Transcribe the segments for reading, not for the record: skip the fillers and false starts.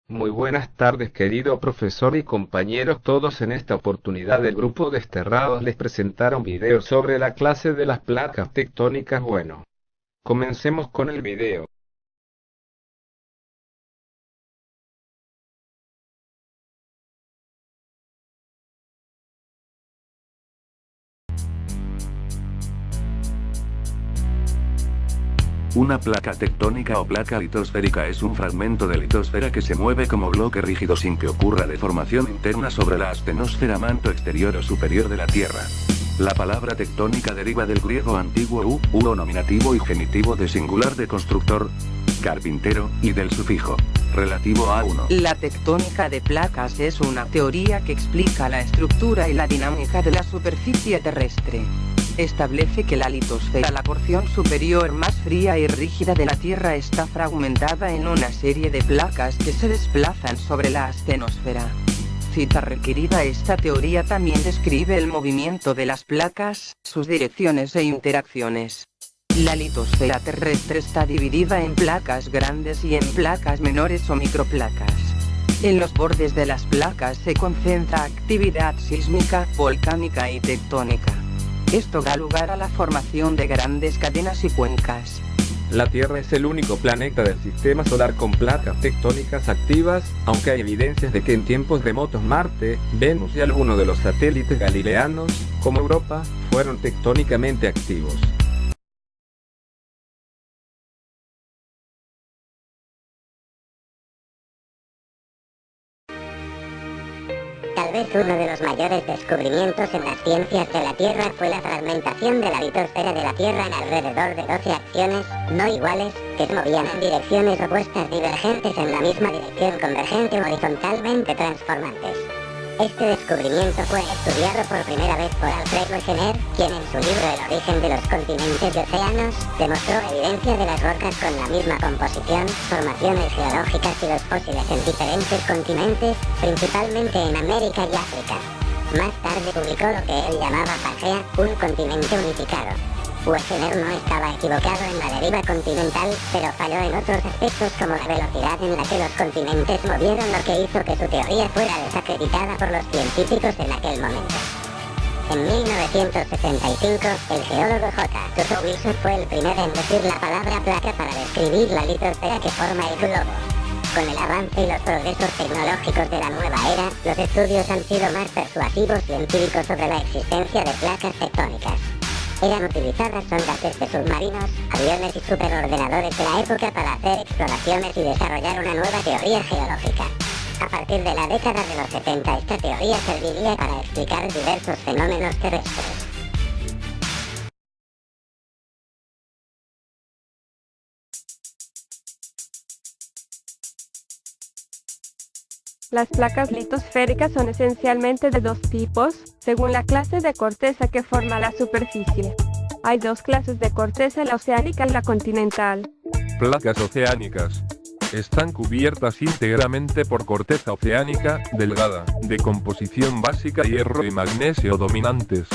Muy buenas tardes, querido profesor y compañeros todos. En esta oportunidad el grupo Desterrados les presentará un video sobre la clase de las placas tectónicas. Bueno, comencemos con el video. Una placa tectónica o placa litosférica es un fragmento de litosfera que se mueve como bloque rígido sin que ocurra deformación interna sobre la astenosfera, manto exterior o superior de la Tierra. La palabra tectónica deriva del griego antiguo o nominativo y genitivo de singular de constructor, carpintero, y del sufijo relativo a uno. La tectónica de placas es una teoría que explica la estructura y la dinámica de la superficie terrestre. Establece que la litosfera, la porción superior más fría y rígida de la Tierra, está fragmentada en una serie de placas que se desplazan sobre la astenosfera. Cita requerida. Esta teoría también describe el movimiento de las placas, sus direcciones e interacciones. La litosfera terrestre está dividida en placas grandes y en placas menores o microplacas. En los bordes de las placas se concentra actividad sísmica, volcánica y tectónica. Esto da lugar a la formación de grandes cadenas y cuencas. La Tierra es el único planeta del sistema solar con placas tectónicas activas, aunque hay evidencias de que en tiempos remotos Marte, Venus y algunos de los satélites galileanos, como Europa, fueron tectónicamente activos. Tal vez uno de los mayores descubrimientos en las ciencias de la Tierra fue la fragmentación de la litosfera de la Tierra en alrededor de 12 acciones, no iguales, que se movían en direcciones opuestas divergentes en la misma dirección convergente o horizontalmente transformantes. Este descubrimiento fue estudiado por primera vez por Alfred Wegener, quien en su libro El origen de los continentes y océanos, demostró evidencia de las rocas con la misma composición, formaciones geológicas y los fósiles en diferentes continentes, principalmente en América y África. Más tarde publicó lo que él llamaba Pangea, un continente unificado. Wegener no estaba equivocado en la deriva continental, pero falló en otros aspectos como la velocidad en la que los continentes movieron, lo que hizo que su teoría fuera desacreditada por los científicos en aquel momento. En 1965, el geólogo J. Tuzo Wilson fue el primero en decir la palabra placa para describir la litosfera que forma el globo. Con el avance y los progresos tecnológicos de la nueva era, los estudios han sido más persuasivos y empíricos sobre la existencia de placas tectónicas. Eran utilizadas sondas desde submarinos, aviones y superordenadores de la época para hacer exploraciones y desarrollar una nueva teoría geológica. A partir de la década de los 70, esta teoría serviría para explicar diversos fenómenos terrestres. Las placas litosféricas son esencialmente de dos tipos, según la clase de corteza que forma la superficie. Hay dos clases de corteza, la oceánica y la continental. Placas oceánicas. Están cubiertas íntegramente por corteza oceánica, delgada, de composición básica hierro y magnesio dominantes.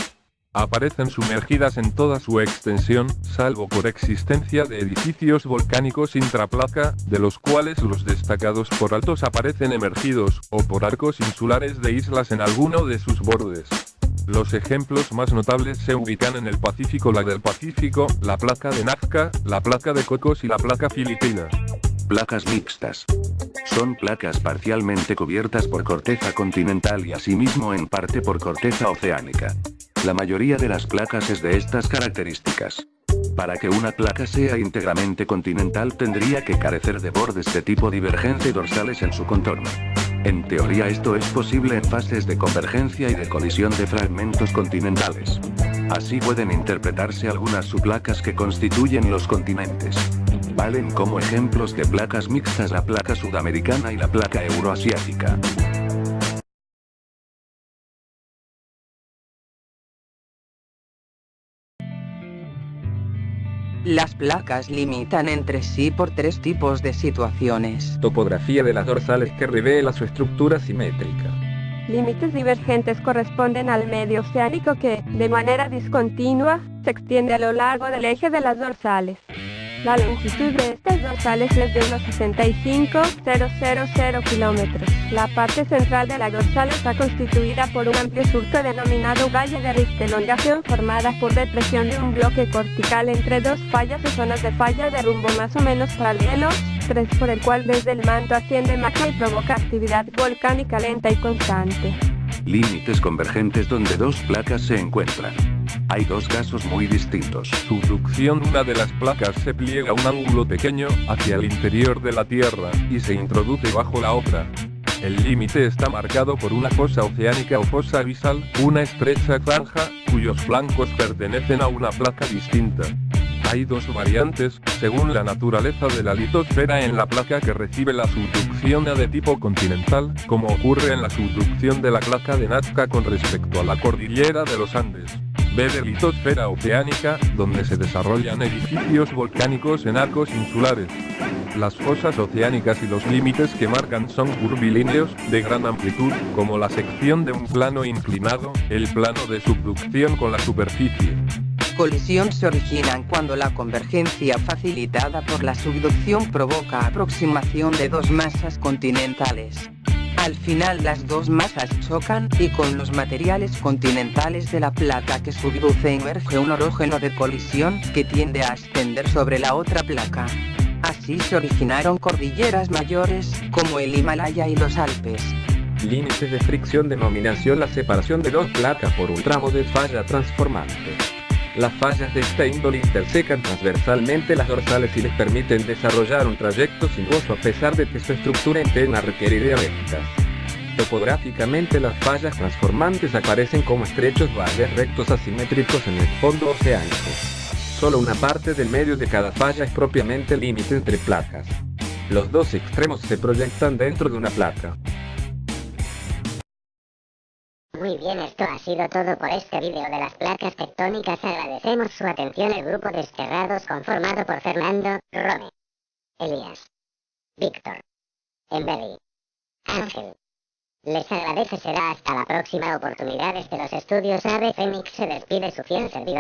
Aparecen sumergidas en toda su extensión, salvo por existencia de edificios volcánicos intraplaca, de los cuales los destacados por altos aparecen emergidos, o por arcos insulares de islas en alguno de sus bordes. Los ejemplos más notables se ubican en el Pacífico: la del Pacífico, la placa de Nazca, la placa de Cocos y la placa filipina. Placas mixtas. Son placas parcialmente cubiertas por corteza continental y asimismo en parte por corteza oceánica. La mayoría de las placas es de estas características. Para que una placa sea íntegramente continental tendría que carecer de bordes de tipo divergente dorsales en su contorno. En teoría esto es posible en fases de convergencia y de colisión de fragmentos continentales. Así pueden interpretarse algunas subplacas que constituyen los continentes. Valen como ejemplos de placas mixtas la placa sudamericana y la placa euroasiática. Las placas limitan entre sí por tres tipos de situaciones. Topografía de las dorsales que revela su estructura simétrica. Límites divergentes corresponden al medio oceánico que, de manera discontinua, se extiende a lo largo del eje de las dorsales. La longitud de estas dorsales es de unos 65,000 kilómetros. La parte central de la dorsal está constituida por un amplio surco denominado valle de rift, elongación formada por depresión de un bloque cortical entre dos fallas o zonas de falla de rumbo más o menos paralelos, por el cual desde el manto asciende magma y provoca actividad volcánica lenta y constante. Límites convergentes donde dos placas se encuentran. Hay dos casos muy distintos. Subducción. Una de las placas se pliega a un ángulo pequeño hacia el interior de la Tierra y se introduce bajo la otra. El límite está marcado por una fosa oceánica o fosa abisal, una estrecha zanja, cuyos flancos pertenecen a una placa distinta. Hay dos variantes, según la naturaleza de la litosfera en la placa que recibe la subducción A de tipo continental, como ocurre en la subducción de la placa de Nazca con respecto a la cordillera de los Andes. B de litosfera oceánica, donde se desarrollan edificios volcánicos en arcos insulares. Las fosas oceánicas y los límites que marcan son curvilíneos, de gran amplitud, como la sección de un plano inclinado, el plano de subducción con la superficie. Colisión se originan cuando la convergencia facilitada por la subducción provoca aproximación de dos masas continentales. Al final las dos masas chocan y con los materiales continentales de la placa que subduce emerge un orógeno de colisión que tiende a ascender sobre la otra placa. Así se originaron cordilleras mayores, como el Himalaya y los Alpes. Límites de fricción. Denominación la separación de dos placas por un tramo de falla transformante. Las fallas de esta índole intersecan transversalmente las dorsales y les permiten desarrollar un trayecto sinuoso a pesar de que su estructura interna requiere de rectas. Topográficamente, las fallas transformantes aparecen como estrechos valles rectos asimétricos en el fondo oceánico. Solo una parte del medio de cada falla es propiamente el límite entre placas. Los dos extremos se proyectan dentro de una placa. Muy bien, esto ha sido todo por este vídeo de las placas tectónicas. Agradecemos su atención. El grupo Desterrados, conformado por Fernando, Rome, Elías, Víctor, Emberry, Ángel, les agradece. Será hasta la próxima oportunidad. Desde los estudios Ave Fénix se despide su fiel servidor.